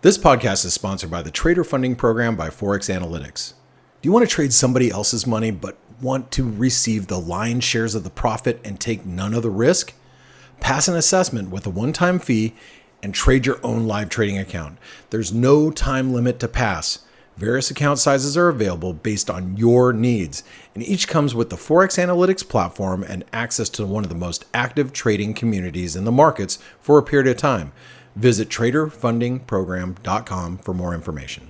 This podcast is sponsored by the Trader Funding Program by Forex Analytics. Do you want to trade somebody else's money but want to receive the lion's shares of the profit and take none of the risk? Pass an assessment with a one-time fee and trade your own live trading account. There's no time limit to pass. Various account sizes are available based on your needs, and each comes with the Forex Analytics platform and access to one of the most active trading communities in the markets for a period of time. Visit traderfundingprogram.com for more information.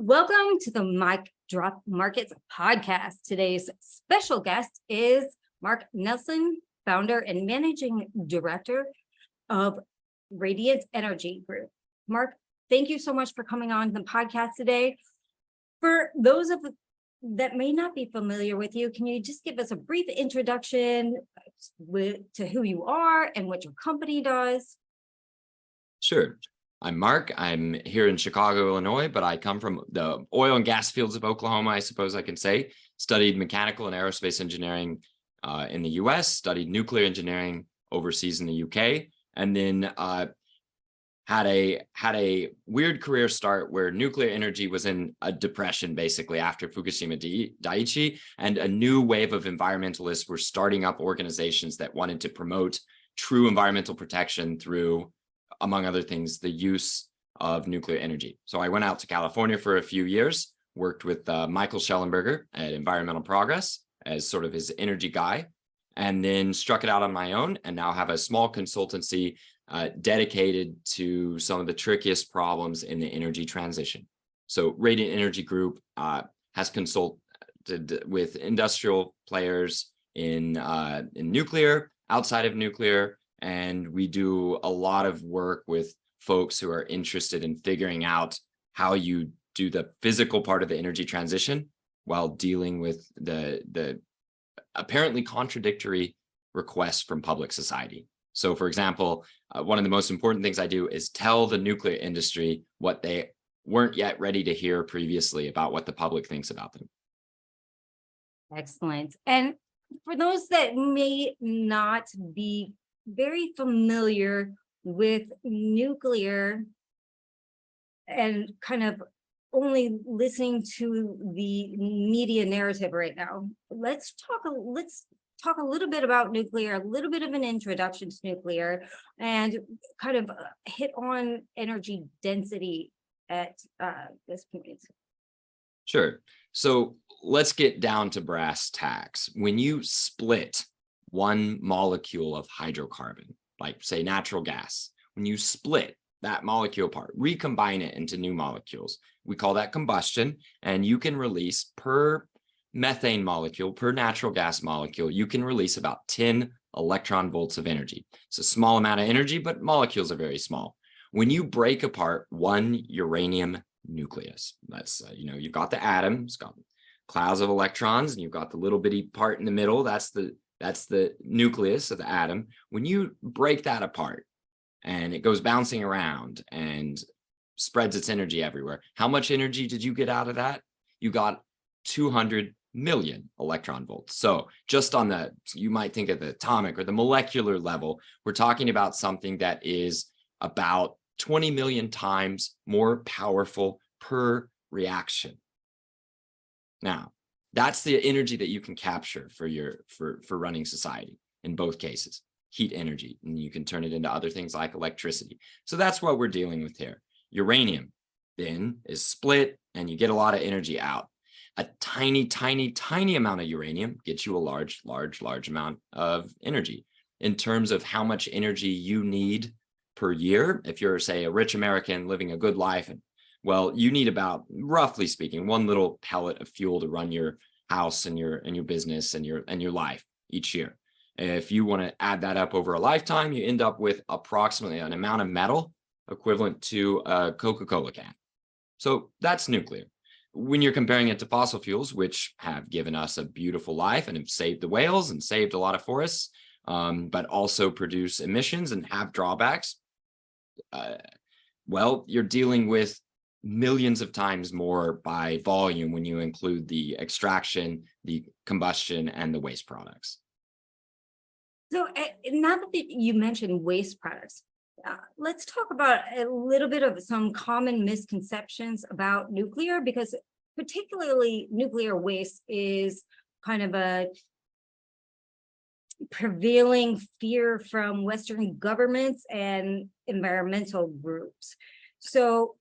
Welcome to the MicDropMarkets podcast. Today's special guest is Mark Nelson, founder and managing director of Radiant Energy Group. Mark, thank you so much for coming on the podcast today. For those that may not be familiar with you, can you just give us a brief introduction to who you are and what your company does? Sure. I'm Mark. I'm here in Chicago, Illinois, but I come from the oil and gas fields of Oklahoma, I suppose I can say. Studied mechanical and aerospace engineering in the US, studied nuclear engineering overseas in the UK, and then had a weird career start where nuclear energy was in a depression basically after Fukushima Daiichi, and a new wave of environmentalists were starting up organizations that wanted to promote true environmental protection through, among other things, the use of nuclear energy. So I went out to California for a few years, worked with Michael Schellenberger at Environmental Progress as sort of his energy guy, and then struck it out on my own and now have a small consultancy dedicated to some of the trickiest problems in the energy transition. So Radiant Energy Group has consulted with industrial players in nuclear, outside of nuclear, and we do a lot of work with folks who are interested in figuring out how you do the physical part of the energy transition while dealing with the apparently contradictory requests from public society. So, for example, one of the most important things I do is tell the nuclear industry what they weren't yet ready to hear previously about what the public thinks about them. Excellent. And for those that may not be very familiar with nuclear and kind of only listening to the media narrative right now, let's talk a little bit about nuclear, a little bit of an introduction to nuclear, and kind of hit on energy density at this point. Sure. So let's get down to brass tacks. When you split one molecule of hydrocarbon, like say natural gas, when you split that molecule apart, recombine it into new molecules, we call that combustion, and you can release per methane molecule, per natural gas molecule, you can release about 10 electron volts of energy. It's a small amount of energy, but molecules are very small. When you break apart one uranium nucleus, that's, you've got the atom, it's got clouds of electrons, and you've got the little bitty part in the middle, that's the nucleus of the atom. When you break that apart and it goes bouncing around and spreads its energy everywhere, how much energy did you get out of that? You got 200 million electron volts. So just on you might think of the atomic or the molecular level, we're talking about something that is about 20 million times more powerful per reaction. Now, that's the energy that you can capture for running society in both cases, heat energy, and you can turn it into other things like electricity. So that's what we're dealing with here. Uranium then is split and you get a lot of energy out. A tiny, tiny, tiny amount of uranium gets you a large, large, large amount of energy. In terms of how much energy you need per year, if you're, say, a rich American living a good life, well, you need about, roughly speaking, one little pellet of fuel to run your house and your business and your life each year. If you want to add that up over a lifetime, you end up with approximately an amount of metal equivalent to a Coca-Cola can. So that's nuclear. When you're comparing it to fossil fuels, which have given us a beautiful life and have saved the whales and saved a lot of forests, but also produce emissions and have drawbacks, well, you're dealing with millions of times more by volume when you include the extraction, the combustion, and the waste products. So now that you mentioned waste products, let's talk about a little bit of some common misconceptions about nuclear, because particularly nuclear waste is kind of a prevailing fear from Western governments and environmental groups. So,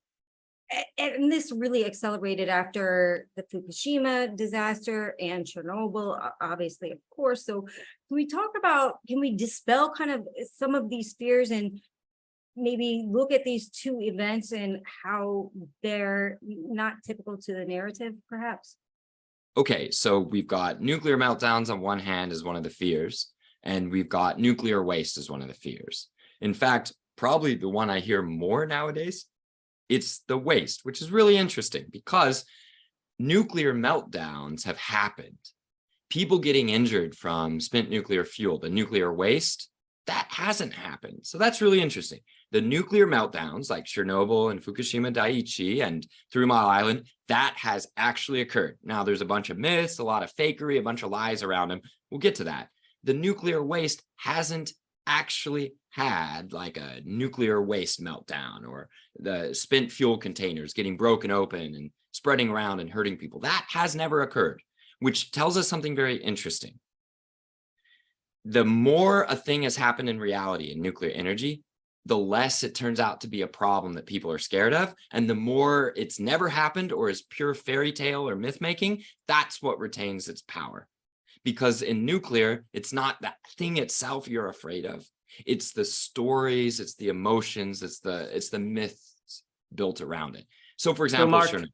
and this really accelerated after the Fukushima disaster and Chernobyl, obviously, of course. So can we dispel kind of some of these fears and maybe look at these two events and how they're not typical to the narrative, perhaps? Okay, so we've got nuclear meltdowns on one hand as one of the fears, and we've got nuclear waste as one of the fears. In fact, probably the one I hear more nowadays, it's the waste, which is really interesting because nuclear meltdowns have happened. People getting injured from spent nuclear fuel, the nuclear waste, that hasn't happened. So that's really interesting. The nuclear meltdowns like Chernobyl and Fukushima Daiichi and 3 Mile Island, that has actually occurred. Now there's a bunch of myths, a lot of fakery, a bunch of lies around them. We'll get to that. The nuclear waste hasn't actually had like a nuclear waste meltdown or the spent fuel containers getting broken open and spreading around and hurting people. That has never occurred, which tells us something very interesting. The more a thing has happened in reality in nuclear energy, the less it turns out to be a problem that people are scared of. And the more it's never happened or is pure fairy tale or myth making, that's what retains its power. Because in nuclear, it's not that thing itself you're afraid of. It's the stories, it's the emotions, it's the myths built around it. So for example, so Mark,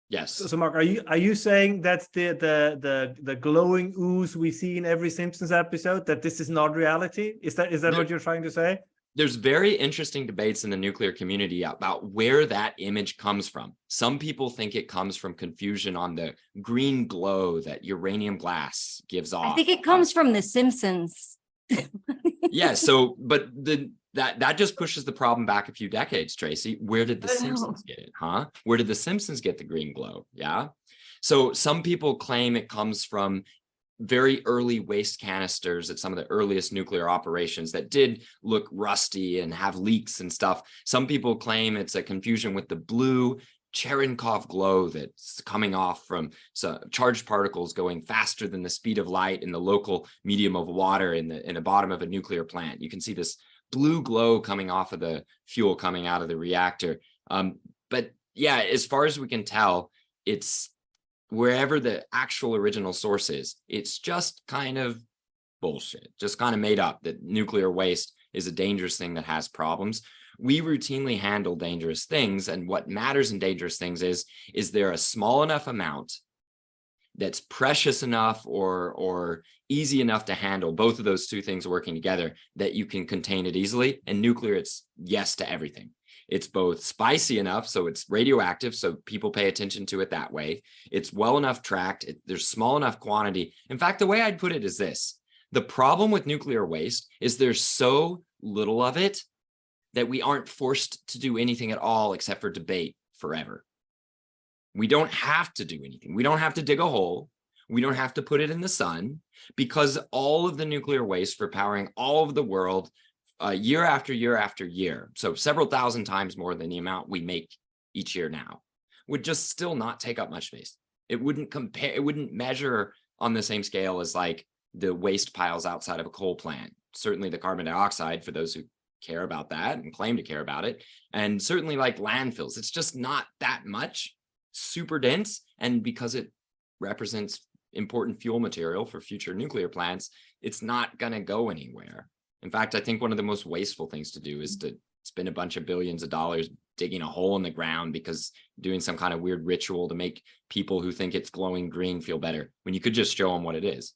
yes. So Mark, are you saying that's the glowing ooze we see in every Simpsons episode, that this is not reality? Is that what you're trying to say? There's very interesting debates in the nuclear community about where that image comes from. Some people think it comes from confusion on the green glow that uranium glass gives off. I think it comes from The Simpsons. Yeah, so but that just pushes the problem back a few decades, Tracy. Where did the Simpsons get it, huh? Where did the Simpsons get the green glow? Yeah. So some people claim it comes from very early waste canisters at some of the earliest nuclear operations that did look rusty and have leaks and stuff. Some people claim it's a confusion with the blue Cherenkov glow that's coming off from charged particles going faster than the speed of light in the local medium of water in the bottom of a nuclear plant. You can see this blue glow coming off of the fuel coming out of the reactor. But yeah, as far as we can tell, it's wherever the actual original source is, it's just kind of bullshit, just kind of made up that nuclear waste is a dangerous thing that has problems. We routinely handle dangerous things, and what matters in dangerous things is there a small enough amount that's precious enough or easy enough to handle, both of those two things working together, that you can contain it easily. And nuclear, it's yes to everything. It's both spicy enough, so it's radioactive, so people pay attention to it that way. It's well enough tracked. There's small enough quantity. In fact, the way I'd put it is this. The problem with nuclear waste is there's so little of it that we aren't forced to do anything at all except for debate forever. We don't have to do anything. We don't have to dig a hole. We don't have to put it in the sun, because all of the nuclear waste for powering all of the world year after year after year, so several thousand times more than the amount we make each year now, would just still not take up much space. It wouldn't compare, it wouldn't measure on the same scale as like the waste piles outside of a coal plant. Certainly the carbon dioxide, for those who care about that and claim to care about it, and certainly like landfills. It's just not that much, super dense, and because it represents important fuel material for future nuclear plants, it's not going to go anywhere. In fact, I think one of the most wasteful things to do is to spend a bunch of billions of dollars digging a hole in the ground because doing some kind of weird ritual to make people who think it's glowing green feel better, when you could just show them what it is.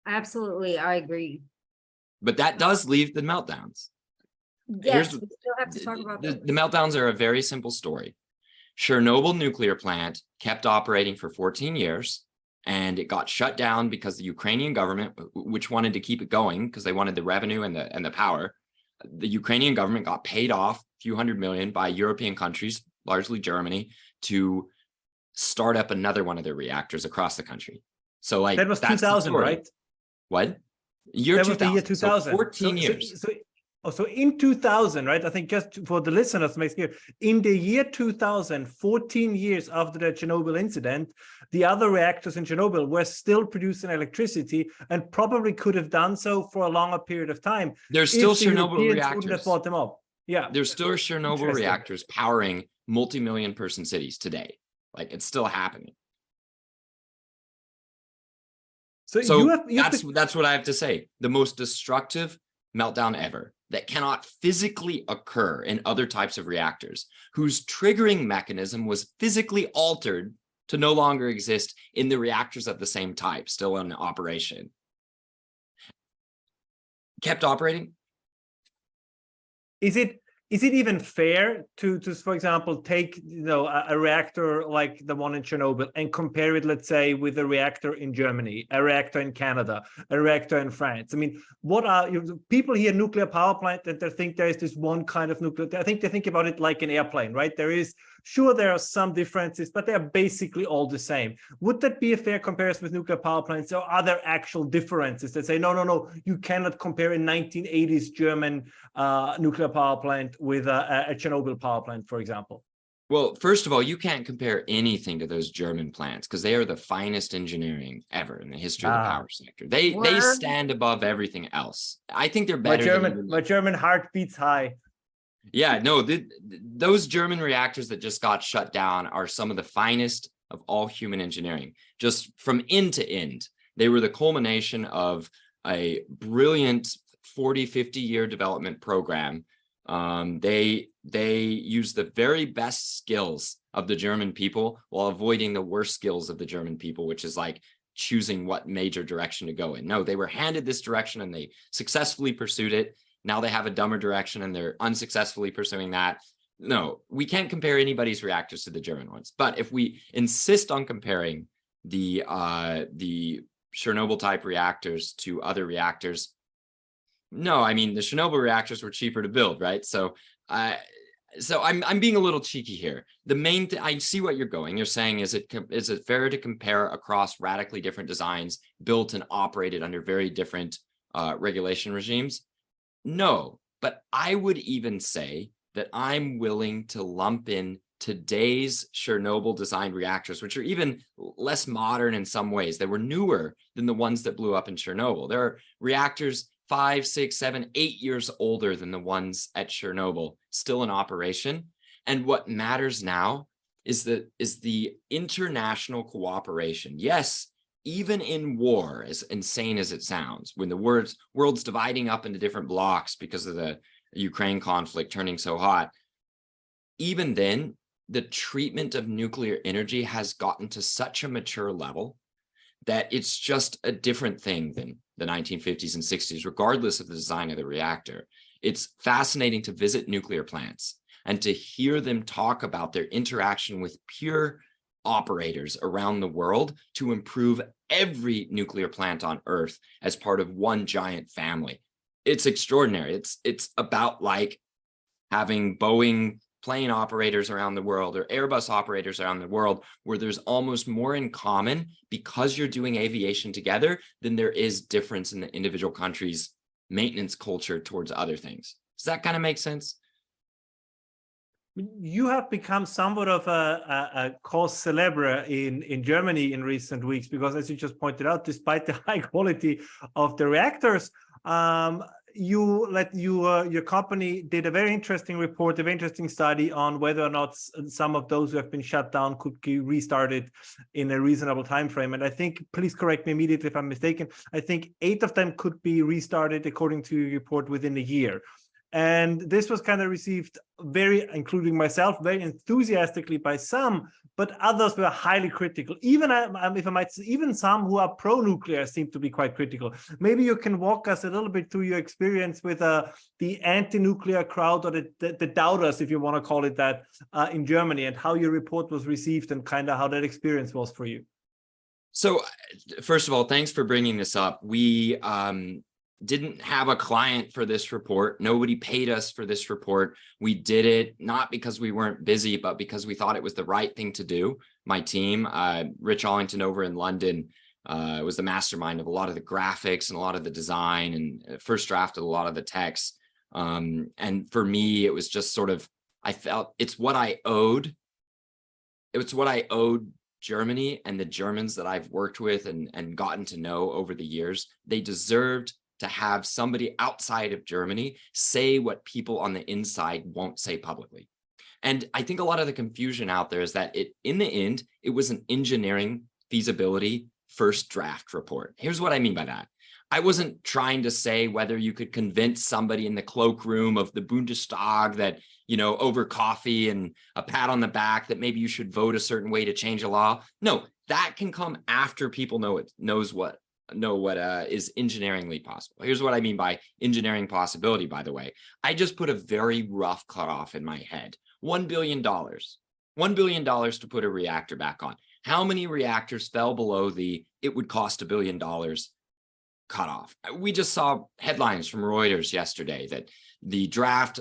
Absolutely, I agree. But that does leave the meltdowns. Yes, we still have to talk about the meltdowns are a very simple story. Chernobyl nuclear plant kept operating for 14 years, and it got shut down because the Ukrainian government, which wanted to keep it going because they wanted the revenue and the power, the Ukrainian government got paid off a few $100 million by European countries, largely Germany, to start up another one of their reactors across the country. So like that was 2000, right? What? Year That 2000. was the year 2000. So 14 years. So in 2000, right? I think just for the listeners to make it clear, in the year 2000, 14 years after the Chernobyl incident, the other reactors in Chernobyl were still producing electricity and probably could have done so for a longer period of time. There's still if the Chernobyl Europeans reactors. wouldn't have bought them up. Yeah. There's still Chernobyl reactors powering multi-million person cities today. Like it's still happening. So that's what I have to say. The most destructive meltdown ever that cannot physically occur in other types of reactors, whose triggering mechanism was physically altered to no longer exist in the reactors of the same type, still in operation. Kept operating. Is it even fair to for example, take a reactor like the one in Chernobyl and compare it, let's say, with a reactor in Germany, a reactor in Canada, a reactor in France? I mean, what are people hear nuclear power plant and they think there is this one kind of nuclear? I think they think about it like an airplane, right? There are some differences, but they're basically all the same. Would that be a fair comparison with nuclear power plants, or are there actual differences that say, no, you cannot compare a 1980s German nuclear power plant with a Chernobyl power plant, for example? Well, first of all, you can't compare anything to those German plants because they are the finest engineering ever in the history of the power sector. They stand above everything else. I think they're better. My German heart beats high. Yeah, no, those German reactors that just got shut down are some of the finest of all human engineering, just from end to end. They were the culmination of a brilliant 40, 50-year development program. They used the very best skills of the German people while avoiding the worst skills of the German people, which is like choosing what major direction to go in. No, they were handed this direction and they successfully pursued it. Now they have a dumber direction and they're unsuccessfully pursuing that. No, we can't compare anybody's reactors to the German ones. But if we insist on comparing the Chernobyl type reactors to other reactors, no, I mean, the Chernobyl reactors were cheaper to build, right? So I'm being a little cheeky here. The main thing, I see what you're going. You're saying, is it fair to compare across radically different designs built and operated under very different regulation regimes? No, but I would even say that I'm willing to lump in today's Chernobyl designed reactors, which are even less modern in some ways. They were newer than the ones that blew up in Chernobyl. There are reactors 5, 6, 7, 8 years older than the ones at Chernobyl, still in operation. And what matters now is the international cooperation. Yes, even in war, as insane as it sounds, when the world's dividing up into different blocks because of the Ukraine conflict turning so hot, even then, the treatment of nuclear energy has gotten to such a mature level that it's just a different thing than the 1950s and 60s, regardless of the design of the reactor. It's fascinating to visit nuclear plants and to hear them talk about their interaction with pure operators around the world to improve every nuclear plant on Earth as part of one giant family. It's extraordinary. It's about like having Boeing plane operators around the world or Airbus operators around the world, where there's almost more in common because you're doing aviation together than there is difference in the individual countries' maintenance culture towards other things. Does that kind of make sense? You have become somewhat of a cause célèbre in Germany in recent weeks, because as you just pointed out, despite the high quality of the reactors, your company did a very interesting report, a very interesting study on whether or not some of those who have been shut down could be restarted in a reasonable time frame. And I think, please correct me immediately if I'm mistaken, I think 8 of them could be restarted according to your report within a year. And this was kind of received very, including myself, very enthusiastically by some, but others were highly critical. Even if I might say, even some who are pro-nuclear seem to be quite critical. Maybe you can walk us a little bit through your experience with the anti-nuclear crowd, or the doubters, if you want to call it that, in Germany, and how your report was received and kind of how that experience was for you. So first of all, thanks for bringing this up. We didn't have a client for this report. Nobody paid us for this report. We did it not because we weren't busy, but because we thought it was the right thing to do. My team, Rich Allington over in London, was the mastermind of a lot of the graphics and a lot of the design, and first drafted a lot of the text. And for me, it was just sort of, I felt it's what I owed. It's what I owed Germany and the Germans that I've worked with and gotten to know over the years. They deserved to have somebody outside of Germany say what people on the inside won't say publicly. And I think a lot of the confusion out there is that in the end, it was an engineering feasibility first draft report. Here's what I mean by that. I wasn't trying to say whether you could convince somebody in the cloakroom of the Bundestag that, over coffee and a pat on the back, that maybe you should vote a certain way to change a law. No, that can come after people know what is engineeringly possible. Here's what I mean by engineering possibility, by the way. I just put a very rough cutoff in my head. $1 billion. $1 billion to put a reactor back on. How many reactors fell below it would cost $1 billion cutoff? We just saw headlines from Reuters yesterday that the draft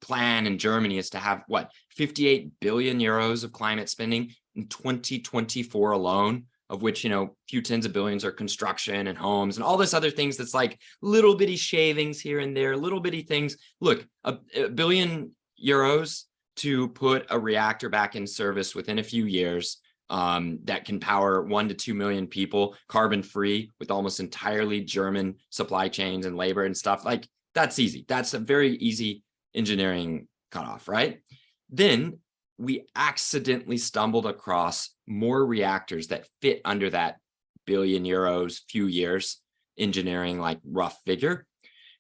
plan in Germany is to have 58 billion euros of climate spending in 2024 alone, of which, a few tens of billions are construction and homes and all this other things that's like little bitty shavings here and there, little bitty things. Look, a billion euros to put a reactor back in service within a few years, that can power 1 to 2 million people, carbon free, with almost entirely German supply chains and labor and stuff. Like, that's easy. That's a very easy engineering cutoff, right? Then we accidentally stumbled across more reactors that fit under that billion euros, few years engineering, like rough figure.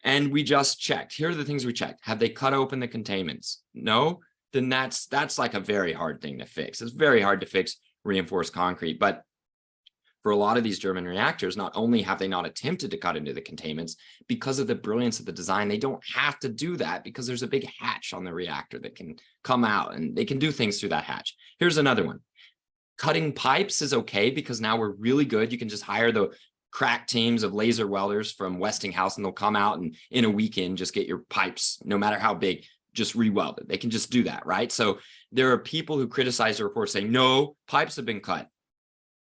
And we just checked. Here are the things we checked. Have they cut open the containments? No? Then that's like a very hard thing to fix. It's very hard to fix reinforced concrete. But for a lot of these German reactors, not only have they not attempted to cut into the containments, because of the brilliance of the design, they don't have to do that because there's a big hatch on the reactor that can come out and they can do things through that hatch. Here's another one. Cutting pipes is okay because now we're really good. You can just hire the crack teams of laser welders from Westinghouse and they'll come out and in a weekend just get your pipes, no matter how big, just re-weld it. They can just do that, right? So there are people who criticize the report saying, no, pipes have been cut.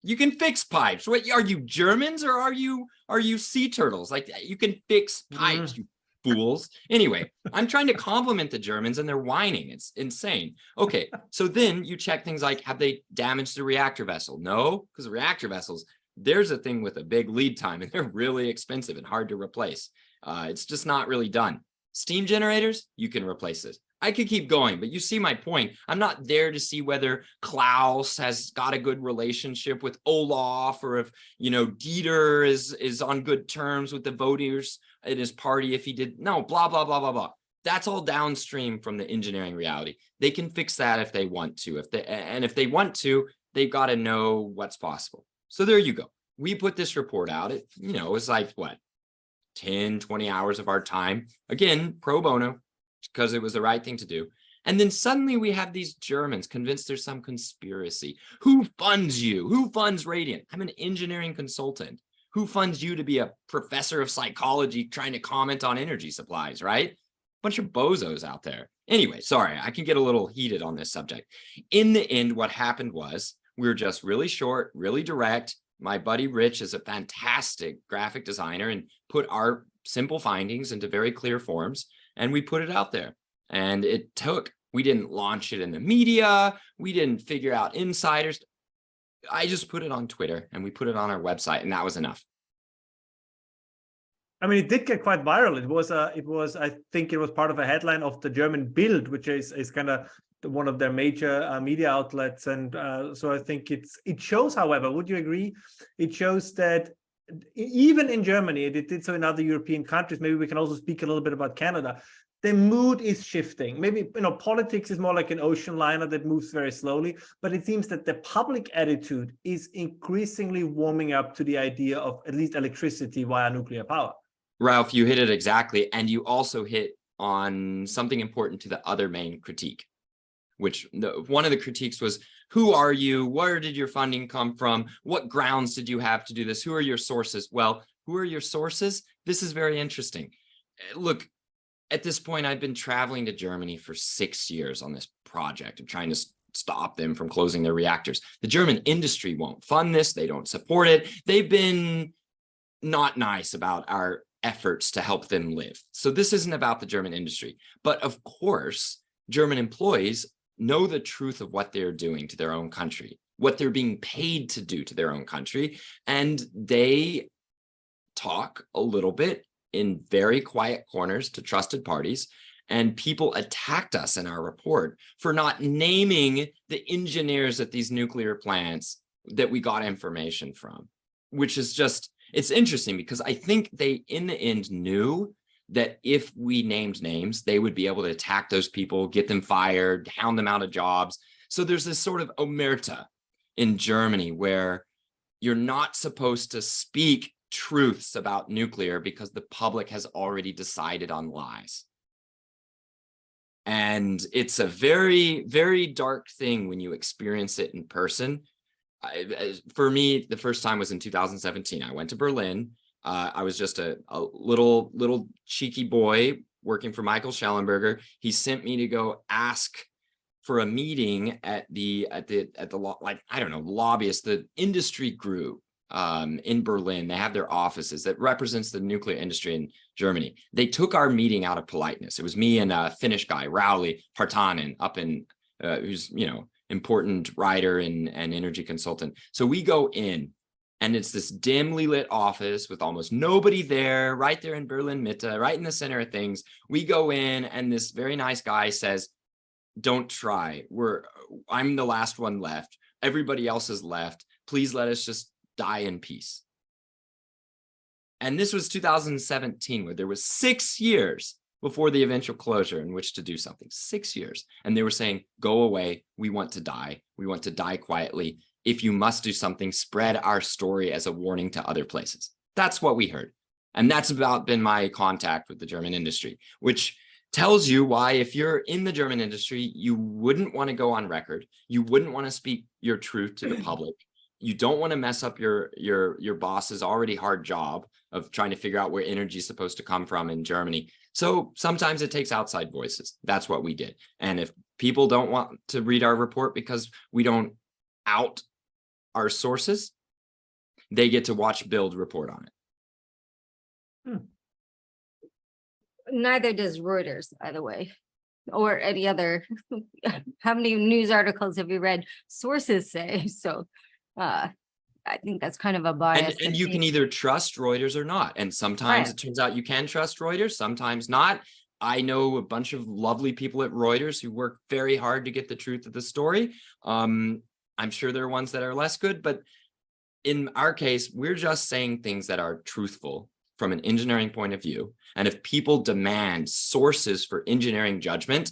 You can fix pipes. What are you, Germans, or are you sea turtles? Like, you can fix pipes, you fools. Anyway, I'm trying to compliment the Germans and they're whining. It's insane. Okay, so then you check things like, have they damaged the reactor vessel? No, because reactor vessels, there's a thing with a big lead time and they're really expensive and hard to replace. It's just not really done. Steam generators, you can replace this. I could keep going, but you see my point. I'm not there to see whether Klaus has got a good relationship with Olaf, or if, Dieter is on good terms with the voters in his party if he did. No, blah, blah, blah, blah, blah. That's all downstream from the engineering reality. They can fix that if they want to. If they want to, they've got to know what's possible. So there you go. We put this report out. It was like 10, 20 hours of our time. Again, pro bono, because it was the right thing to do. And then suddenly we have these Germans convinced there's some conspiracy. Who funds you? Who funds Radiant? I'm an engineering consultant. Who funds you to be a professor of psychology trying to comment on energy supplies, right? Bunch of bozos out there. Anyway, sorry, I can get a little heated on this subject. In the end, what happened was we were just really short, really direct. My buddy Rich is a fantastic graphic designer and put our simple findings into very clear forms. And we put it out there, and we didn't launch it in the media. We didn't figure out insiders. I just put it on Twitter and we put it on our website, and that was enough. I mean, it did get quite viral. I think it was part of a headline of the German Bild, which is kind of one of their major media outlets. And so I think it shows, however, would you agree? It shows that even in Germany, and it did so in other European countries, maybe we can also speak a little bit about Canada, the mood is shifting. Maybe, politics is more like an ocean liner that moves very slowly, but it seems that the public attitude is increasingly warming up to the idea of at least electricity via nuclear power. Ralph, you hit it exactly. And you also hit on something important to the other main critique, which one of the critiques was, who are you? Where did your funding come from? What grounds did you have to do this? Who are your sources? Well, who are your sources? This is very interesting. Look, at this point, I've been traveling to Germany for 6 years on this project. I'm trying to stop them from closing their reactors. The German industry won't fund this. They don't support it. They've been not nice about our efforts to help them live. So this isn't about the German industry. But of course, German employees know the truth of what they're doing to their own country, what they're being paid to do to their own country. And they talk a little bit in very quiet corners to trusted parties. And people attacked us in our report for not naming the engineers at these nuclear plants that we got information from, which is just, it's interesting because I think they, in the end, knew that if we named names, they would be able to attack those people, get them fired, hound them out of jobs. So there's this sort of omerta in Germany where you're not supposed to speak truths about nuclear because the public has already decided on lies. And it's a very, very dark thing when you experience it in person. For me, the first time was in 2017. I went to Berlin. I was just a little cheeky boy working for Michael Schellenberger. He sent me to go ask for a meeting at the lobbyists, the industry group in Berlin. They have their offices that represents the nuclear industry in Germany. They took our meeting out of politeness. It was me and a Finnish guy, Rauli Partanen, up in who's important writer and energy consultant. So we go in. And it's this dimly lit office with almost nobody there, right there in Berlin Mitte, right in the center of things. We go in and this very nice guy says, don't try. I'm the last one left. Everybody else is left. Please let us just die in peace. And this was 2017, where there was 6 years before the eventual closure in which to do something. 6 years. And they were saying, go away. We want to die. We want to die quietly. If you must do something, spread our story as a warning to other places. That's what we heard. And that's about been my contact with the German industry, which tells you why, if you're in the German industry, you wouldn't want to go on record. You wouldn't want to speak your truth to the public. You don't want to mess up your boss's already hard job of trying to figure out where energy is supposed to come from in Germany. So sometimes it takes outside voices. That's what we did. And if people don't want to read our report because we don't out our sources, they get to watch Build report on it. Neither does Reuters, by the way, or any other. How many news articles have you read? Sources say so. I think that's kind of a bias. And you can either trust Reuters or not. And sometimes it turns out you can trust Reuters, sometimes not. I know a bunch of lovely people at Reuters who work very hard to get the truth of the story. I'm sure there are ones that are less good, but in our case, we're just saying things that are truthful from an engineering point of view. And if people demand sources for engineering judgment,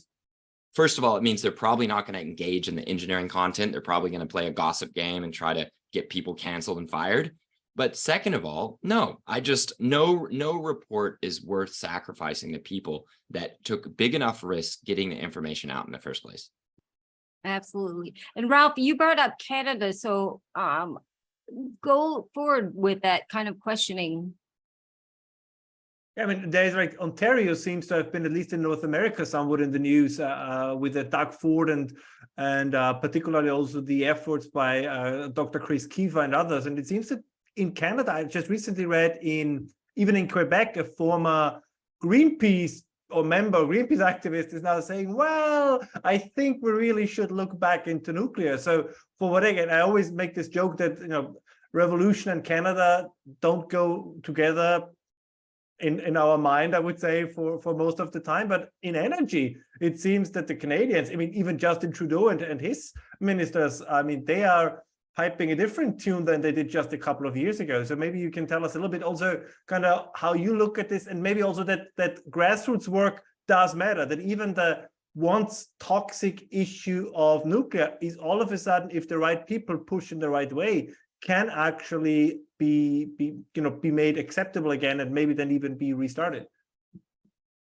first of all, it means they're probably not going to engage in the engineering content. They're probably going to play a gossip game and try to get people canceled and fired. But second of all, no report is worth sacrificing the people that took big enough risk getting the information out in the first place. Absolutely. And Ralph, you brought up Canada, so go forward with that kind of questioning. Yeah, I mean, there's Ontario seems to have been, at least in North America, somewhat in the news with Doug Ford and particularly also the efforts by Dr. Chris Kiefer and others. And it seems that in Canada, I just recently read even in Quebec, a former Greenpeace activist is now saying, well, I think we really should look back into nuclear. So for what again, I always make this joke that, revolution and Canada don't go together in our mind, I would say, for most of the time. But in energy, it seems that the Canadians, I mean, even Justin Trudeau and his ministers, I mean, they are piping a different tune than they did just a couple of years ago. So maybe you can tell us a little bit also kind of how you look at this, and maybe also that grassroots work does matter, that even the once toxic issue of nuclear is all of a sudden, if the right people push in the right way, can actually be made acceptable again, and maybe then even be restarted.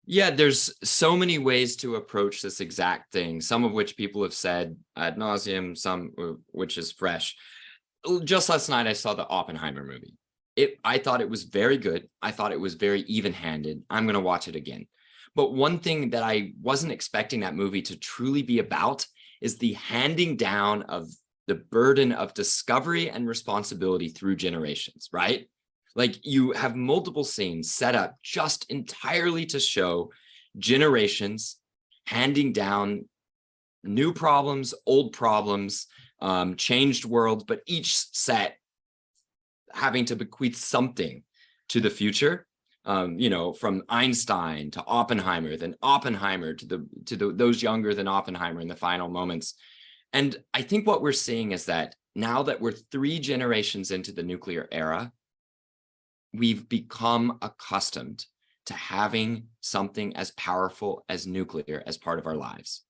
Yeah, there's so many ways to approach this exact thing, some of which people have said ad nauseum, some which is fresh. Just last night, I saw the Oppenheimer movie. I thought it was very good. I thought it was very even-handed. I'm going to watch it again. But one thing that I wasn't expecting that movie to truly be about is the handing down of the burden of discovery and responsibility through generations, right? Like, you have multiple scenes set up just entirely to show generations handing down new problems, old problems, changed worlds, but each set having to bequeath something to the future. From Einstein to Oppenheimer, then Oppenheimer to those younger than Oppenheimer in the final moments. And I think what we're seeing is that now that we're 3 generations into the nuclear era, we've become accustomed to having something as powerful as nuclear as part of our lives.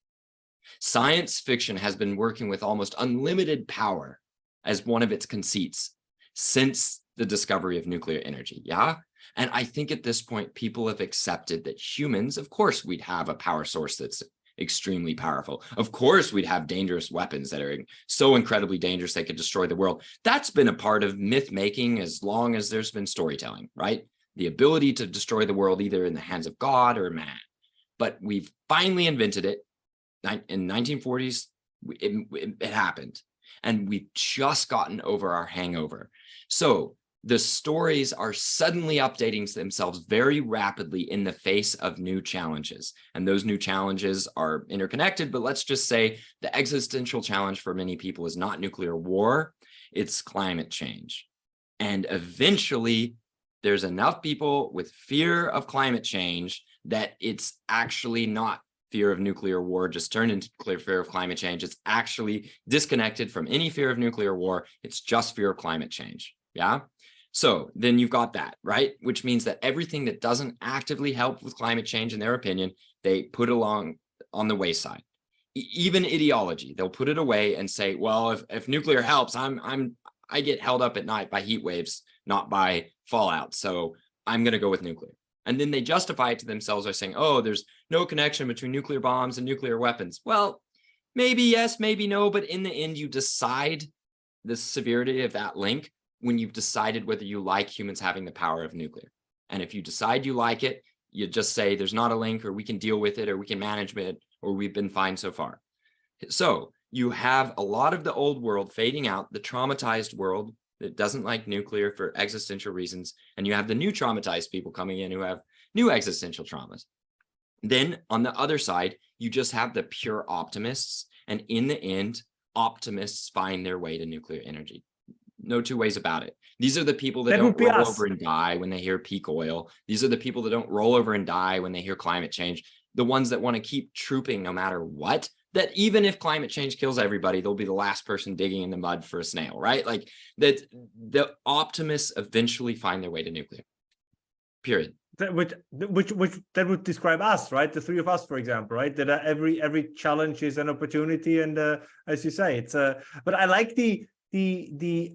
Science fiction has been working with almost unlimited power as one of its conceits since the discovery of nuclear energy, yeah? And I think at this point, people have accepted that humans, of course, we'd have a power source that's extremely powerful. Of course, we'd have dangerous weapons that are so incredibly dangerous they could destroy the world. That's been a part of myth making as long as there's been storytelling, right? The ability to destroy the world either in the hands of God or man. But we've finally invented it. In the 1940s, it happened. And we've just gotten over our hangover. So the stories are suddenly updating themselves very rapidly in the face of new challenges. And those new challenges are interconnected, but let's just say the existential challenge for many people is not nuclear war, it's climate change. And eventually, there's enough people with fear of climate change that it's actually not fear of nuclear war just turned into fear of climate change. It's actually disconnected from any fear of nuclear war. It's just fear of climate change, yeah? So then you've got that, right? Which means that everything that doesn't actively help with climate change, in their opinion, they put along on the wayside. Even ideology, they'll put it away and say, well, if nuclear helps, I get held up at night by heat waves, not by fallout. So I'm going to go with nuclear. And then they justify it to themselves by saying, oh, there's no connection between nuclear bombs and nuclear weapons. Well, maybe yes, maybe no, but in the end, you decide the severity of that link when you've decided whether you like humans having the power of nuclear. And if you decide you like it, you just say there's not a link, or we can deal with it, or we can manage it, or we've been fine so far. So you have a lot of the old world fading out, the traumatized world that doesn't like nuclear for existential reasons. And you have the new traumatized people coming in who have new existential traumas. Then on the other side, you just have the pure optimists. And in the end, optimists find their way to nuclear energy. No two ways about it. These are the people that don't roll over and die when they hear peak oil. These are the people that don't roll over and die when they hear climate change. The ones that want to keep trooping no matter what, that even if climate change kills everybody, they'll be the last person digging in the mud for a snail, right? Like that, the optimists eventually find their way to nuclear, period. Which that would describe us, right? The 3 of us, for example, right? That every challenge is an opportunity. And as you say, it's but I like the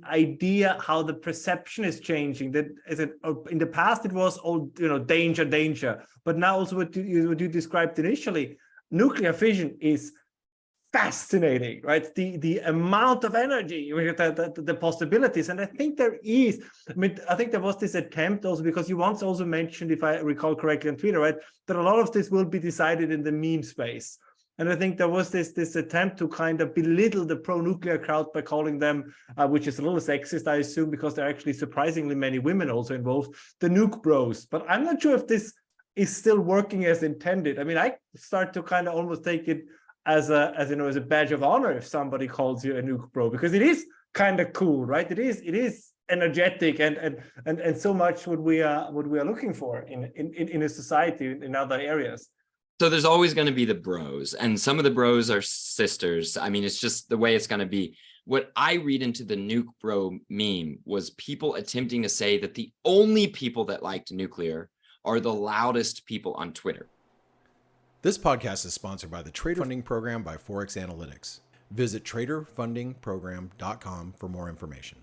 idea how the perception is changing. That is it, in the past it was all danger, but now also what you described initially, nuclear fission is fascinating, right? The amount of energy, the possibilities. And I think there is, I think there was this attempt also, because you once also mentioned, if I recall correctly on Twitter, right, that a lot of this will be decided in the meme space. And I think there was this attempt to kind of belittle the pro-nuclear crowd by calling them, which is a little sexist, I assume, because there are actually surprisingly many women also involved, the nuke bros. But I'm not sure if this is still working as intended. I mean, I start to kind of almost take it as a badge of honor if somebody calls you a nuke bro, because it is kind of cool, right? It is energetic and so much what we are looking for in a society in other areas. So there's always going to be the bros, and some of the bros are sisters. I mean, it's just the way it's going to be. what I read into the nuke bro meme was people attempting to say that the only people that liked nuclear are the loudest people on Twitter. This podcast is sponsored by the Trader Funding Program by Forex Analytics. Visit traderfundingprogram.com for more information.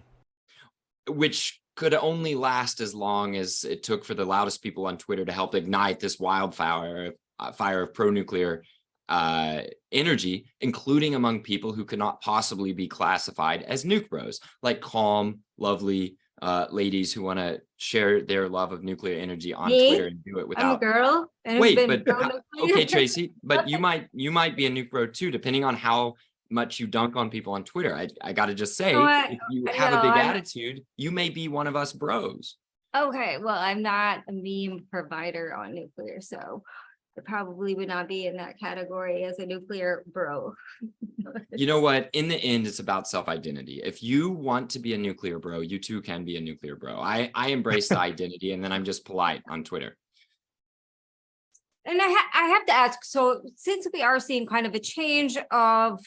Which could only last as long as it took for the loudest people on Twitter to help ignite this wildfire fire of pro-nuclear energy, including among people who could not possibly be classified as nuke bros, like calm, lovely ladies who want to share their love of nuclear energy on Twitter and do it without. I'm a girl. And Wait, I've been but okay, Tracy, but you might be a nuke bro too, depending on how much you dunk on people on Twitter. I got to just say, if you have a big attitude, you may be one of us bros. Okay, well, I'm not a meme provider on nuclear, so I probably would not be in that category as a nuclear bro. You know what? In the end, it's about self-identity. If you want to be a nuclear bro, you too can be a nuclear bro. I embrace the identity, and then I'm just polite on Twitter. And I have to ask, so since we are seeing kind of a change of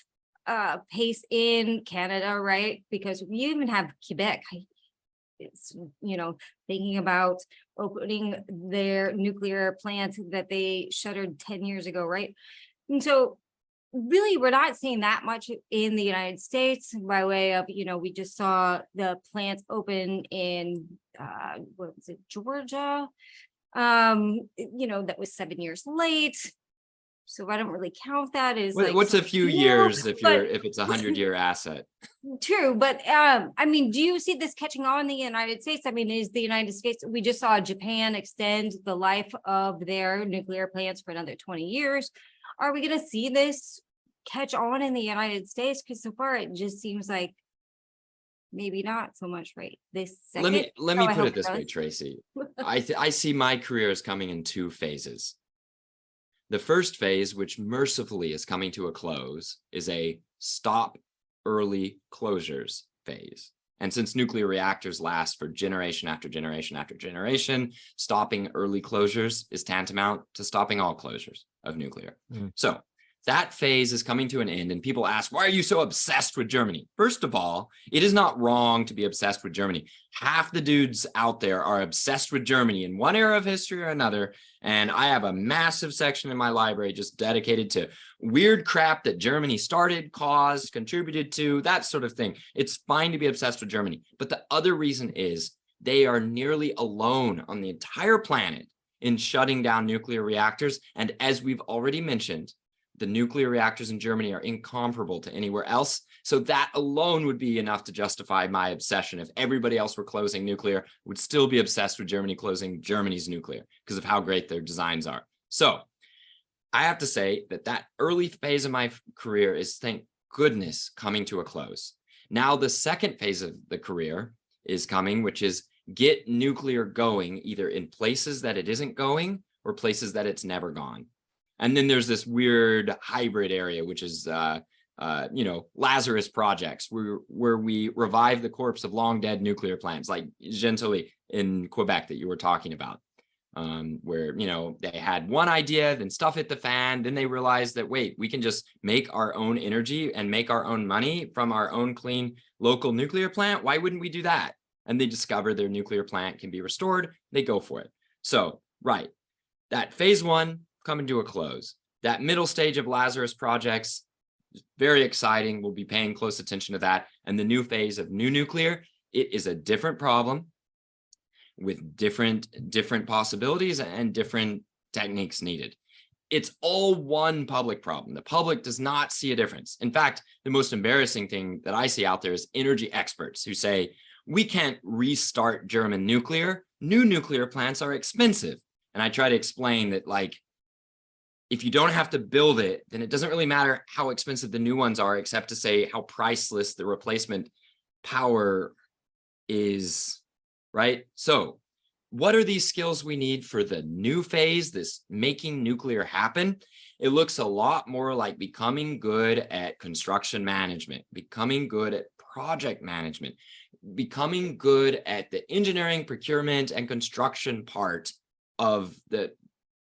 pace in Canada, right? Because we even have Quebec, it's, thinking about opening their nuclear plant that they shuttered 10 years ago, right? And so really, we're not seeing that much in the United States by way of, we just saw the plant open in, what was it, Georgia? That was 7 years late. So I don't really count that as what's a few years if it's a 100-year asset. True, but do you see this catching on in the United States? Is the United States, we just saw Japan extend the life of their nuclear plants for another 20 years. Are we going to see this catch on in the United States? Because so far it just seems like maybe not so much right this second. Let me put it this way, Tracy. I see my career as coming in two phases. The first phase, which mercifully is coming to a close, is a stop early closures phase. And since nuclear reactors last for generation after generation after generation, stopping early closures is tantamount to stopping all closures of nuclear. So that phase is coming to an end, and people ask, why are you so obsessed with Germany? First of all, it is not wrong to be obsessed with Germany. Half the dudes out there are obsessed with Germany in one era of history or another, and I have a massive section in my library just dedicated to weird crap that Germany started, caused, contributed to, that sort of thing. It's fine to be obsessed with Germany, but the other reason is they are nearly alone on the entire planet in shutting down nuclear reactors, and as we've already mentioned, the nuclear reactors in Germany are incomparable to anywhere else. So that alone would be enough to justify my obsession. If everybody else were closing nuclear, would still be obsessed with Germany closing Germany's nuclear because of how great their designs are. So I have to say that early phase of my career is, thank goodness, coming to a close. Now the second phase of the career is coming, which is get nuclear going either in places that it isn't going or places that it's never gone. And then there's this weird hybrid area, which is, Lazarus projects, where we revive the corpse of long dead nuclear plants, like Gentilly in Quebec that you were talking about, where, they had one idea, then stuff hit the fan. Then they realized that, wait, we can just make our own energy and make our own money from our own clean local nuclear plant. Why wouldn't we do that? And they discover their nuclear plant can be restored. They go for it. So, right, that phase one coming to a close. That middle stage of Lazarus projects, very exciting. We'll be paying close attention to that. And the new phase of new nuclear, it is a different problem with different possibilities and different techniques needed. It's all one public problem. The public does not see a difference. In fact, the most embarrassing thing that I see out there is energy experts who say, we can't restart German nuclear. New nuclear plants are expensive. And I try to explain that, if you don't have to build it, then it doesn't really matter how expensive the new ones are, except to say how priceless the replacement power is, right? So what are these skills we need for the new phase, this making nuclear happen? It looks a lot more like becoming good at construction management, becoming good at project management, becoming good at the engineering, procurement, and construction part of the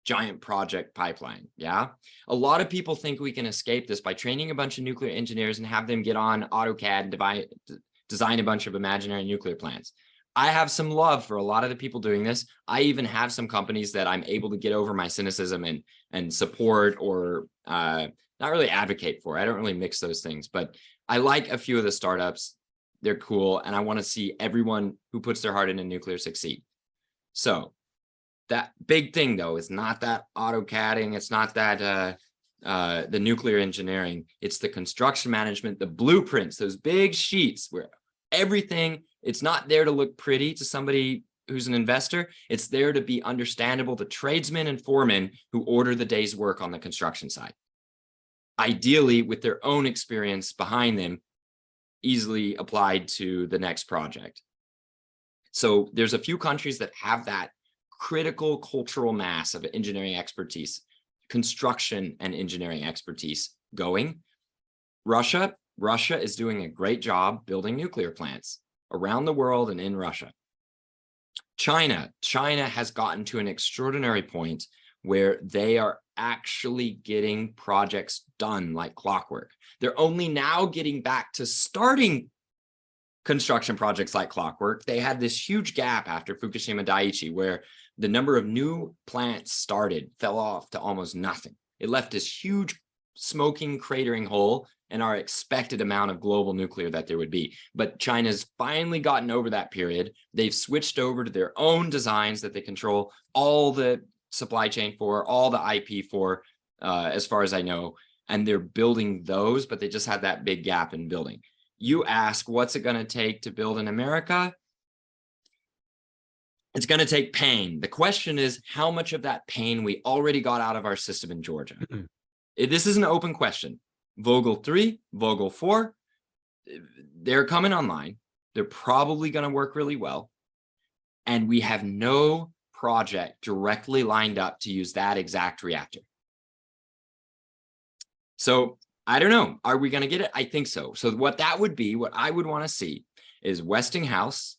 giant project pipeline. Yeah. A lot of people think we can escape this by training a bunch of nuclear engineers and have them get on AutoCAD and design a bunch of imaginary nuclear plants. I have some love for a lot of the people doing this. I even have some companies that I'm able to get over my cynicism and support, or not really advocate for. I don't really mix those things, but I like a few of the startups. They're cool. And I want to see everyone who puts their heart into nuclear succeed. So that big thing, though, is not that AutoCADing. It's not that the nuclear engineering. It's the construction management, the blueprints, those big sheets where everything, it's not there to look pretty to somebody who's an investor. It's there to be understandable to tradesmen and foremen who order the day's work on the construction side. Ideally, with their own experience behind them, easily applied to the next project. So there's a few countries that have that critical cultural mass of engineering expertise, construction and engineering expertise going. Russia is doing a great job building nuclear plants around the world and in Russia. China has gotten to an extraordinary point where they are actually getting projects done like clockwork. They're only now getting back to starting construction projects like clockwork. They had this huge gap after Fukushima Daiichi where the number of new plants started fell off to almost nothing. It left this huge smoking, cratering hole in our expected amount of global nuclear that there would be. But China's finally gotten over that period. They've switched over to their own designs that they control all the supply chain for, all the IP for, as far as I know, and they're building those, but they just had that big gap in building. You ask, what's it going to take to build in America? It's going to take pain. The question is how much of that pain we already got out of our system in Georgia. This is an open question. Vogtle 3, Vogtle 4, they're coming online. They're probably going to work really well. And we have no project directly lined up to use that exact reactor. So I don't know. Are we going to get it? I think so. So what that would be, what I would want to see is Westinghouse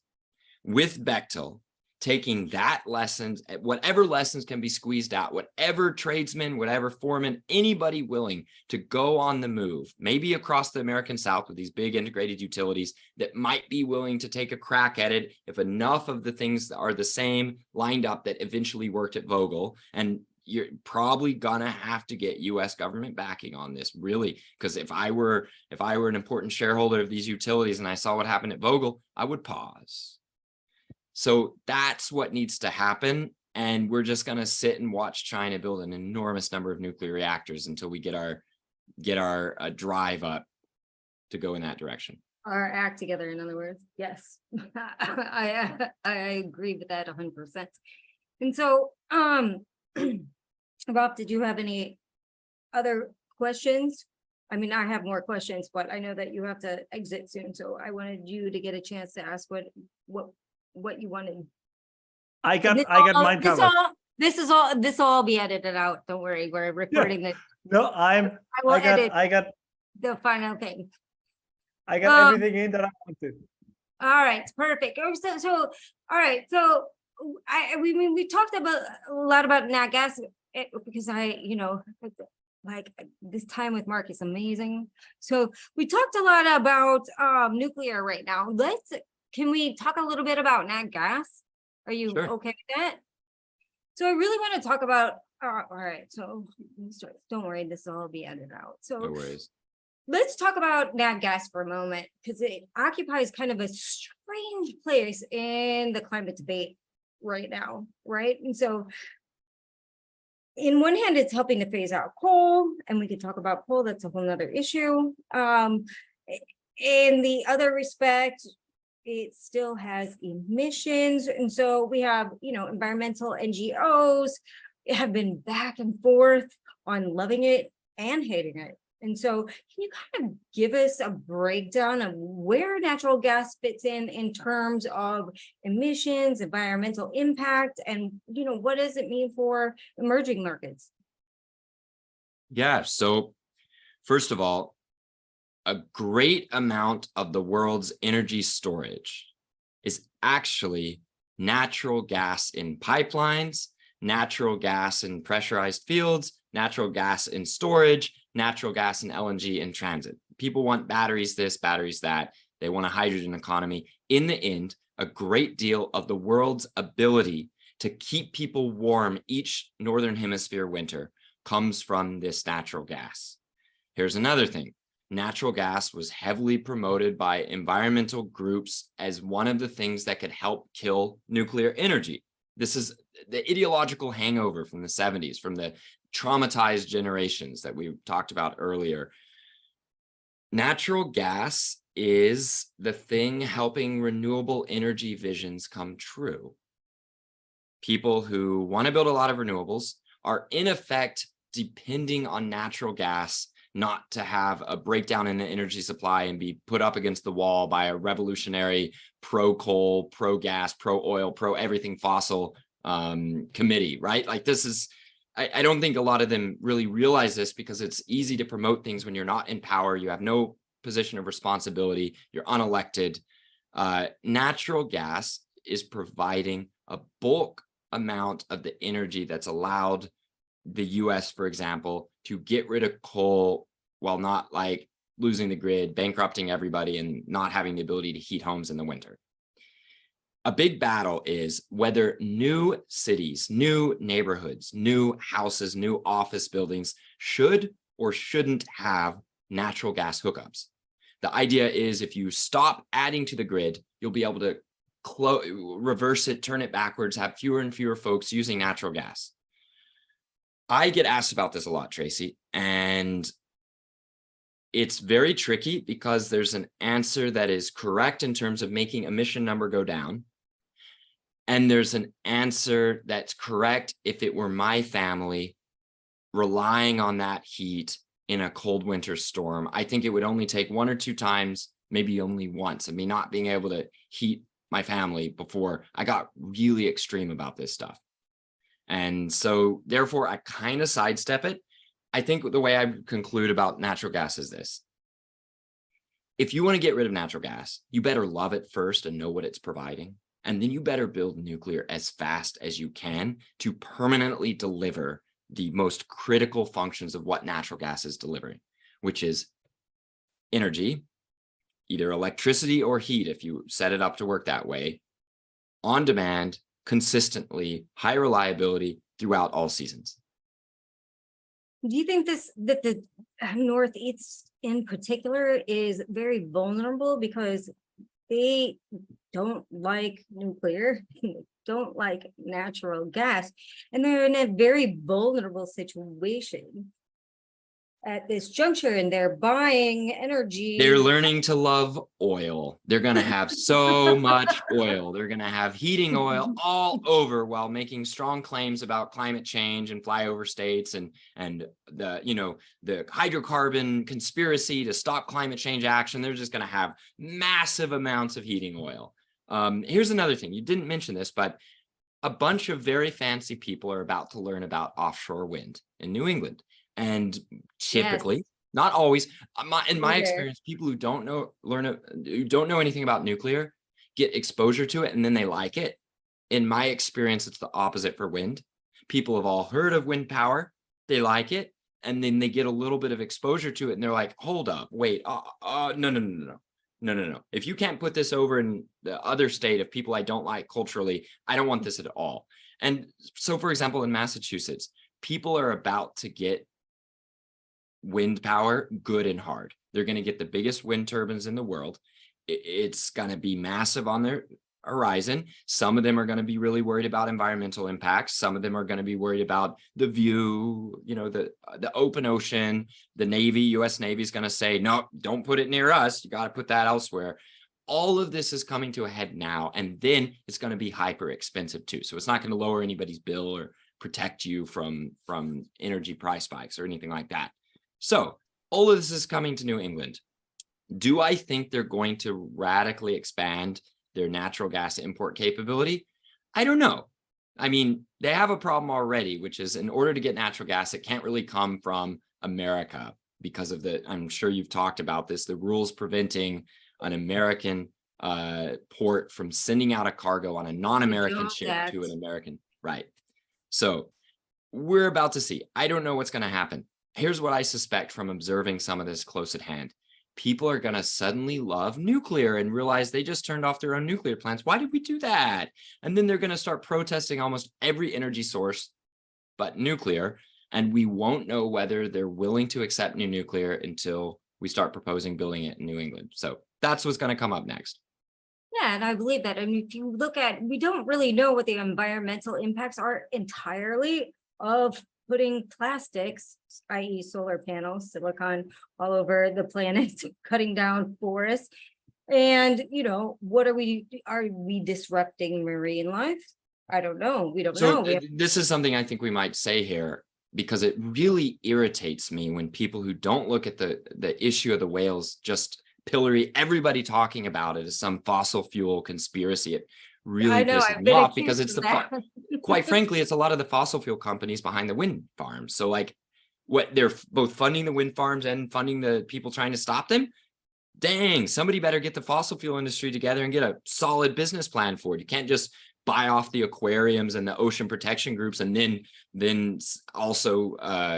with Bechtel taking that lessons, whatever lessons can be squeezed out, whatever tradesman, whatever foreman, anybody willing to go on the move, maybe across the American South with these big integrated utilities that might be willing to take a crack at it if enough of the things that are the same lined up that eventually worked at Vogtle. And you're probably gonna have to get US government backing on this, really, because if I were an important shareholder of these utilities and I saw what happened at Vogtle, I would pause. So that's what needs to happen. And we're just going to sit and watch China build an enormous number of nuclear reactors until we get our drive up to go in that direction. Our act together, in other words. Yes, I agree with that 100%. And so, Bob, did you have any other questions? I mean, I have more questions, but I know that you have to exit soon. So I wanted you to get a chance to ask what you wanted. I got mine covered. This will all be edited out. Don't worry, we're recording this. No, I got the final thing. I got everything in that I wanted. All right, perfect. So all right, so we talked about a lot about nat gas because like this time with Mark is amazing. So we talked a lot about nuclear right now. Can we talk a little bit about nat gas? Are you okay with that? So I really want to talk about, all right, so don't worry, this will all be edited out. So no worries. Let's talk about nat gas for a moment, because it occupies kind of a strange place in the climate debate right now, right? And so in one hand, it's helping to phase out coal, and we could talk about coal, that's a whole nother issue. In the other respect, it still has emissions. And so we have, environmental NGOs have been back and forth on loving it and hating it. And so can you kind of give us a breakdown of where natural gas fits in terms of emissions, environmental impact, and, what does it mean for emerging markets? Yeah. So first of all, a great amount of the world's energy storage is actually natural gas in pipelines, natural gas in pressurized fields, natural gas in storage, natural gas and LNG in transit. People want batteries this, batteries that. They want a hydrogen economy. In the end, a great deal of the world's ability to keep people warm each northern hemisphere winter comes from this natural gas. Here's another thing. Natural gas was heavily promoted by environmental groups as one of the things that could help kill nuclear energy. This is the ideological hangover from the 70s, from the traumatized generations that we talked about earlier. Natural gas is the thing helping renewable energy visions come true. People who want to build a lot of renewables are in effect depending on natural gas not to have a breakdown in the energy supply and be put up against the wall by a revolutionary pro-coal, pro-gas, pro-oil, pro-everything fossil committee, right? Like this is, I don't think a lot of them really realize this because it's easy to promote things when you're not in power, you have no position of responsibility, you're unelected. Natural gas is providing a bulk amount of the energy that's allowed the US, for example, to get rid of coal while not like losing the grid, bankrupting everybody, and not having the ability to heat homes in the winter. A big battle is whether new cities, new neighborhoods, new houses, new office buildings should or shouldn't have natural gas hookups. The idea is if you stop adding to the grid, you'll be able to reverse it, turn it backwards, have fewer and fewer folks using natural gas. I get asked about this a lot, Tracy, and it's very tricky because there's an answer that is correct in terms of making emission number go down. And there's an answer that's correct if it were my family relying on that heat in a cold winter storm. I think it would only take 1 or 2 times, maybe only once, of me not being able to heat my family before I got really extreme about this stuff. And so therefore I kind of sidestep it. I think the way I conclude about natural gas is this. If you want to get rid of natural gas, you better love it first and know what it's providing. And then you better build nuclear as fast as you can to permanently deliver the most critical functions of what natural gas is delivering, which is energy, either electricity or heat, if you set it up to work that way, on demand, consistently, high reliability throughout all seasons. Do you think that the Northeast in particular is very vulnerable because they don't like nuclear, don't like natural gas, and they're in a very vulnerable situation at this juncture, and they're buying energy. They're learning to love oil. They're going to have so much oil. They're going to have heating oil all over while making strong claims about climate change and flyover states and the, you know, the hydrocarbon conspiracy to stop climate change action. They're just going to have massive amounts of heating oil. Here's another thing. You didn't mention this, but a bunch of very fancy people are about to learn about offshore wind in New England. And typically, yes, not always, in my experience, people who don't know anything about nuclear get exposure to it and then they like it. In my experience, it's the opposite for wind. People have all heard of wind power, they like it, and then they get a little bit of exposure to it and they're like, hold up, wait, no. If you can't put this over in the other state of people I don't like culturally, I don't want this at all. And so, for example, in Massachusetts, people are about to get wind power good and hard. They're going to get the biggest wind turbines in the world. It's going to be massive on their horizon. Some of them are going to be really worried about environmental impacts. Some of them are going to be worried about the view, you know, the open ocean. The Navy, US Navy is going to say, no, don't put it near us. You got to put that elsewhere. All of this is coming to a head now, and then it's going to be hyper expensive too. So it's not going to lower anybody's bill or protect you from energy price spikes or anything like that. So all of this is coming to New England. Do I think they're going to radically expand their natural gas import capability? I don't know. I mean, they have a problem already, which is in order to get natural gas, it can't really come from America because of I'm sure you've talked about this, the rules preventing an American port from sending out a cargo on a non-American ship to an American, right? So we're about to see. I don't know what's going to happen. Here's what I suspect from observing some of this close at hand. People are going to suddenly love nuclear and realize they just turned off their own nuclear plants. Why did we do that? And then they're going to start protesting almost every energy source but nuclear. And we won't know whether they're willing to accept new nuclear until we start proposing building it in New England. So that's what's going to come up next. Yeah, and I believe that. I mean, if you look at, we don't really know what the environmental impacts are entirely of putting plastics, i.e. solar panels, silicon, all over the planet, cutting down forests. And, you know, what are we disrupting marine life? I don't know. We don't know. This is something I think we might say here, because it really irritates me when people who don't look at the issue of the whales just pillory everybody talking about it as some fossil fuel conspiracy. It really pisses me off, because it's quite frankly, it's a lot of the fossil fuel companies behind the wind farms. So like, what they're both funding the wind farms and funding the people trying to stop them. Dang, somebody better get the fossil fuel industry together and get a solid business plan for it. You can't just buy off the aquariums and the ocean protection groups and then also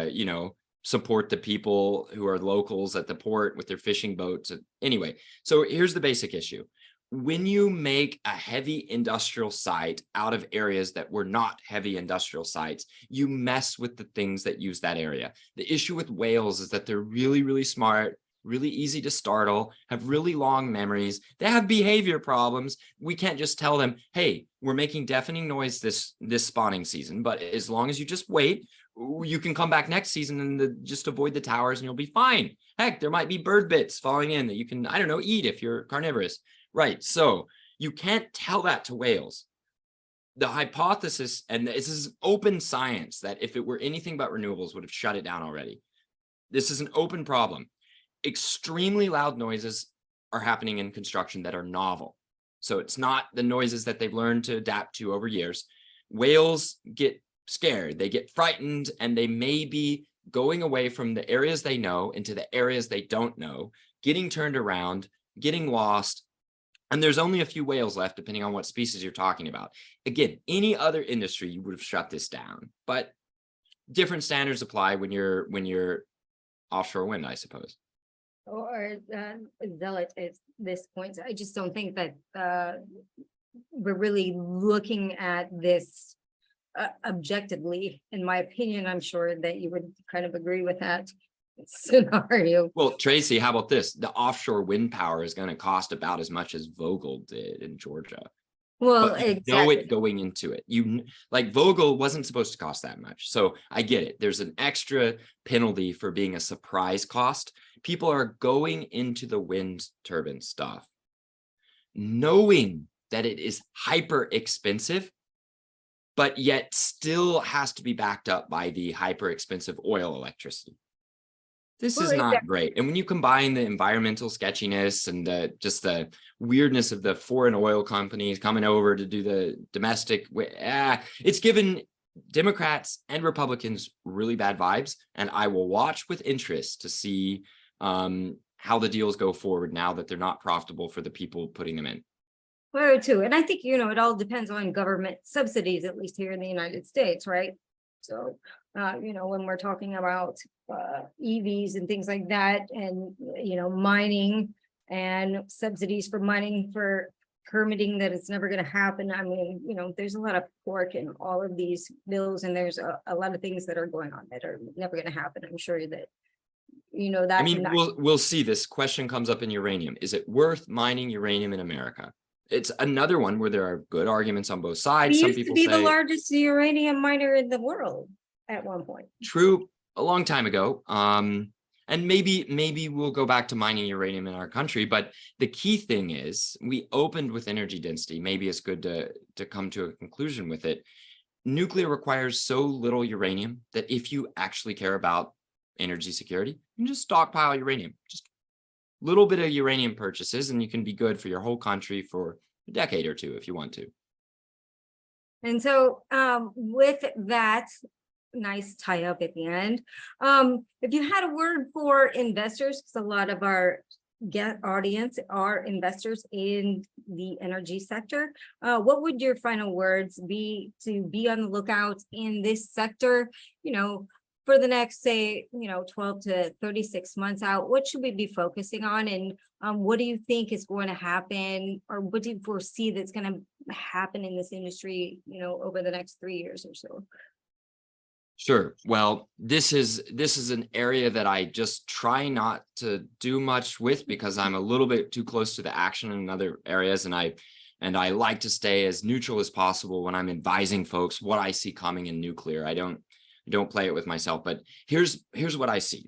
you know, support the people who are locals at the port with their fishing boats. Anyway, so here's the basic issue. When you make a heavy industrial site out of areas that were not heavy industrial sites, you mess with the things that use that area. The issue with whales is that they're really, really smart, really easy to startle, have really long memories. They have behavior problems. We can't just tell them, hey, we're making deafening noise this spawning season, but as long as you just wait, you can come back next season and just avoid the towers and you'll be fine. Heck, there might be bird bits falling in that you can, I don't know, eat if you're carnivorous. Right, so you can't tell that to whales. The hypothesis, and this is open science, that if it were anything but renewables would have shut it down already. This is an open problem. Extremely loud noises are happening in construction that are novel. So it's not the noises that they've learned to adapt to over years. Whales get scared, they get frightened, and they may be going away from the areas they know into the areas they don't know, getting turned around, getting lost. And there's only a few whales left, depending on what species you're talking about. Again, any other industry, you would have shut this down, but different standards apply when you're offshore wind, I suppose. Or zealot at this point. I just don't think that we're really looking at this objectively. In my opinion, I'm sure that you would kind of agree with that scenario. Well, Tracy, how about this? The offshore wind power is going to cost about as much as Vogel did in Georgia. Well, but you know it going into it. You like Vogel wasn't supposed to cost that much. So I get it. There's an extra penalty for being a surprise cost. People are going into the wind turbine stuff, knowing that it is hyper expensive, but yet still has to be backed up by the hyper expensive oil electricity. This is not great. And when you combine the environmental sketchiness and just the weirdness of the foreign oil companies coming over to do the domestic, it's given Democrats and Republicans really bad vibes. And I will watch with interest to see how the deals go forward now that they're not profitable for the people putting them in. Where too. And I think, you know, it all depends on government subsidies, at least here in the United States, right? So, you know, when we're talking about EVs and things like that, and, you know, mining and subsidies for mining for permitting that it's never going to happen. I mean, you know, there's a lot of pork in all of these bills, and there's a lot of things that are going on that are never going to happen. I'm sure that, you know, that. I mean, we'll see. This question comes up in uranium. Is it worth mining uranium in America? It's another one where there are good arguments on both sides. We used to be the largest uranium miner in the world at one point. True, a long time ago. And maybe we'll go back to mining uranium in our country. But the key thing is, we opened with energy density. Maybe it's good to come to a conclusion with it. Nuclear requires so little uranium that if you actually care about energy security, you can just stockpile uranium. Just little bit of uranium purchases, and you can be good for your whole country for a decade or two if you want to. And so with that nice tie up at the end, if you had a word for investors, because a lot of our get audience are investors in the energy sector. What would your final words be to be on the lookout in this sector, for the next, say, 12 to 36 months out? What should we be focusing on? And what do you think is going to happen, or what do you foresee that's going to happen in this industry, over the next 3 years or so? Sure. Well, this is an area that I just try not to do much with because I'm a little bit too close to the action in other areas, and I like to stay as neutral as possible when I'm advising folks what I see coming in nuclear. I don't play it with myself, but here's what I see.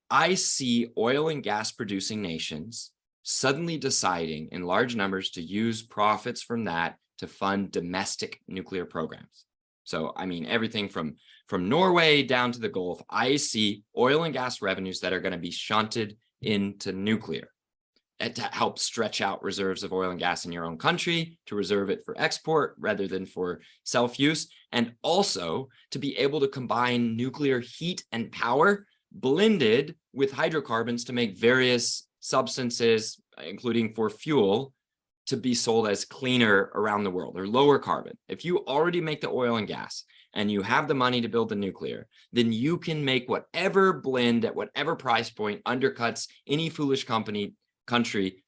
I see oil and gas producing nations suddenly deciding in large numbers to use profits from that to fund domestic nuclear programs. So, I mean, everything from Norway down to the Gulf, I see oil and gas revenues that are going to be shunted into nuclear to help stretch out reserves of oil and gas in your own country, to reserve it for export rather than for self-use, and also to be able to combine nuclear heat and power blended with hydrocarbons to make various substances, including for fuel, to be sold as cleaner around the world or lower carbon. If you already make the oil and gas and you have the money to build the nuclear, then you can make whatever blend at whatever price point undercuts any foolish country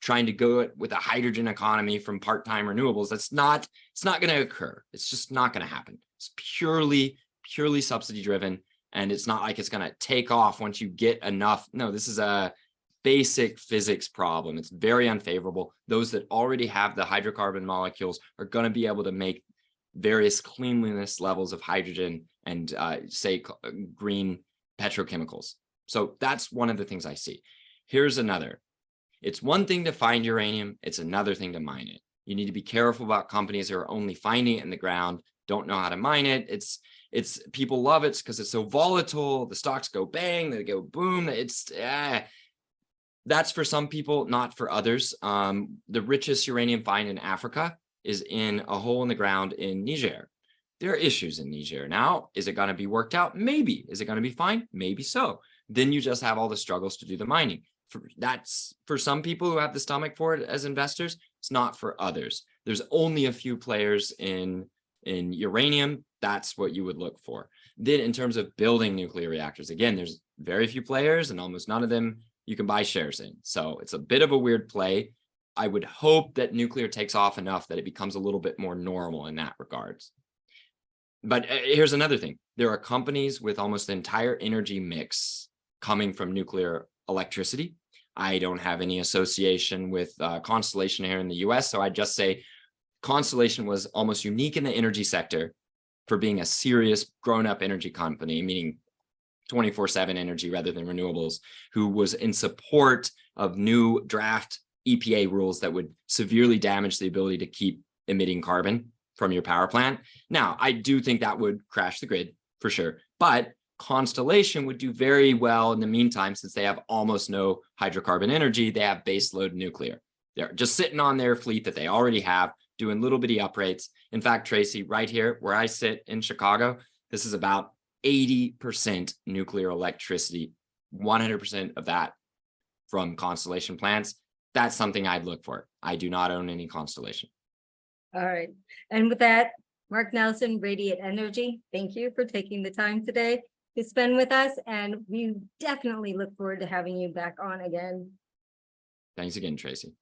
trying to go with a hydrogen economy from part-time renewables. It's not going to occur. It's just not going to happen. It's purely subsidy driven. And it's not like it's going to take off once you get enough. No, this is a basic physics problem. It's very unfavorable. Those that already have the hydrocarbon molecules are going to be able to make various cleanliness levels of hydrogen and say green petrochemicals. So that's one of the things I see. Here's another. It's one thing to find uranium. It's another thing to mine it. You need to be careful about companies that are only finding it in the ground, don't know how to mine it. It's people love it because it's so volatile. The stocks go bang, they go boom. That's for some people, not for others. The richest uranium find in Africa is in a hole in the ground in Niger. There are issues in Niger. Now, is it going to be worked out? Maybe. Is it going to be fine? Maybe so. Then you just have all the struggles to do the mining. That's for some people who have the stomach for it as investors. It's not for others. There's only a few players in uranium. That's what you would look for. Then in terms of building nuclear reactors, again, there's very few players and almost none of them you can buy shares in. So it's a bit of a weird play. I would hope that nuclear takes off enough that it becomes a little bit more normal in that regards. But here's another thing. There are companies with almost the entire energy mix coming from nuclear electricity. I don't have any association with Constellation here in the US, so I just say Constellation was almost unique in the energy sector for being a serious grown-up energy company, meaning 24/7 energy rather than renewables, who was in support of new draft EPA rules that would severely damage the ability to keep emitting carbon from your power plant. Now, I do think that would crash the grid for sure, but Constellation would do very well in the meantime, since they have almost no hydrocarbon energy. They have baseload nuclear. They're just sitting on their fleet that they already have, doing little bitty uprates. In fact, Tracy, right here where I sit in Chicago, this is about 80% nuclear electricity, 100% of that from Constellation plants. That's something I'd look for. I do not own any Constellation. All right. And with that, Mark Nelson, Radiant Energy, thank you for taking the time today to spend with us. And we definitely look forward to having you back on again. Thanks again, Tracy.